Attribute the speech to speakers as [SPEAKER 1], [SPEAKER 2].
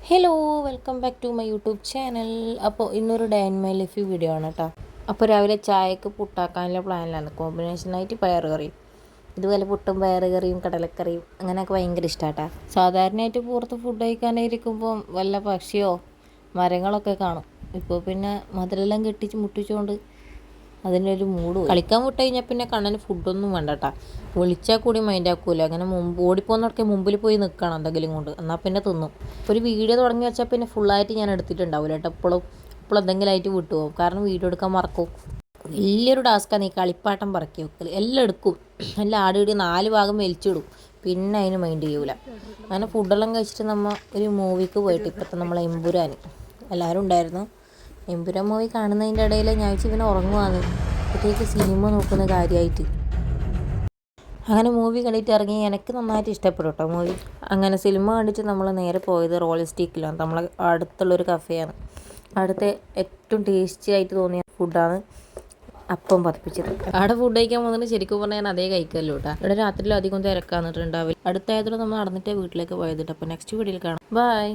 [SPEAKER 1] Hello, welcome back to my YouTube channel. അപ്പോൾ ഇന്നൊരു day in my life video ആണ് കേട്ടോ. അപ്പോൾ രാവിലെ ചായക്ക് പുട്ടാക്കാനുള്ള പ്ലാനിലാണ്. കോമ്പിനേഷനായിട്ട് പയർ കറിയും, ഇതുപോലെ പുട്ടും പയർ കറിയും കടലക്കറിയും അങ്ങനെയൊക്കെ ഭയങ്കര ഇഷ്ടമാട്ടാ. സാധാരണയായിട്ട് പുറത്ത് ഫുഡ് കഴിക്കാനിരിക്കുമ്പോൾ വല്ല പക്ഷിയോ മരങ്ങളൊക്കെ കാണും. ഇപ്പോൾ പിന്നെ മധുരെല്ലാം കെട്ടിച്ച് മുട്ടിച്ചുകൊണ്ട് അതിൻ്റെ ഒരു മൂഡ് കളിക്കാൻ വിട്ട് കഴിഞ്ഞാൽ പിന്നെ കണ്ണന് ഫുഡൊന്നും വേണ്ട കേട്ടോ. വിളിച്ചാൽ കൂടി മൈൻഡ് ആക്കൂല. അങ്ങനെ ഓടിപ്പോകുന്നവർക്ക് മുമ്പിൽ പോയി നിൽക്കണം എന്തെങ്കിലും കൊണ്ട്, എന്നാൽ പിന്നെ തിന്നും. ഒരു വീഡിയോ തുടങ്ങി വെച്ചാൽ പിന്നെ ഫുള്ളായിട്ട് ഞാൻ എടുത്തിട്ടുണ്ടാവില്ല കേട്ടോ. ഇപ്പോൾ എന്തെങ്കിലും ആയിട്ട് വിട്ടുപോകും, കാരണം വീഡിയോ എടുക്കാൻ മറക്കും. വലിയൊരു ടാസ്ക്കാണ് ഈ കളിപ്പാട്ടം പറക്കി വെക്കൽ. എല്ലാം എടുക്കും, എല്ലാം ആടിയിടി 4 ഭാഗം വലിച്ചിടും, പിന്നെ അതിന് മൈൻഡ് ചെയ്യൂല. അങ്ങനെ ഫുഡെല്ലാം കഴിച്ചിട്ട് നമ്മൾ ഒരു മൂവിക്ക് പോയിട്ട്, ഇപ്പോഴത്തെ നമ്മളെ എമ്പുരാൻ എല്ലാവരും ഉണ്ടായിരുന്നു. എമ്പുരാൻ മൂവി കാണുന്നതിൻ്റെ ഇടയിൽ ഞാൻ ഇവനെ ഉറങ്ങുവാന്ന്, അപ്പോഴത്തേക്ക് സിനിമ നോക്കുന്ന കാര്യമായിട്ട് അങ്ങനെ മൂവി കണ്ടിട്ട് ഇറങ്ങി. എനിക്ക് നന്നായിട്ട് ഇഷ്ടപ്പെടും കേട്ടോ മൂവി. അങ്ങനെ സിനിമ കണ്ടിട്ട് നമ്മൾ നേരെ പോയത് റോയൽ സ്റ്റീക്കിലാണ്. നമ്മളെ അടുത്തുള്ളൊരു കഫേയാണ്. അവിടുത്തെ ഏറ്റവും ടേസ്റ്റി ആയിട്ട് തോന്നിയ ഫുഡാണ് അപ്പം പതിപ്പിച്ചത്. അവിടെ ഫുഡ് കഴിക്കാൻ പോകുന്നത് ശരിക്കും പറഞ്ഞാൽ ഞാൻ അതേ കഴിക്കല്ലോ കേട്ടോ. ഇവിടെ രാത്രിയിൽ അധികം തിരക്കാന്നിട്ടുണ്ടാവില്ല. അടുത്തായതുകൊണ്ട് നമ്മൾ നടന്നിട്ടേ വീട്ടിലേക്ക് പോയത്. അപ്പോൾ നെക്സ്റ്റ് വീഡിയോയിൽ കാണാം. ബൈ.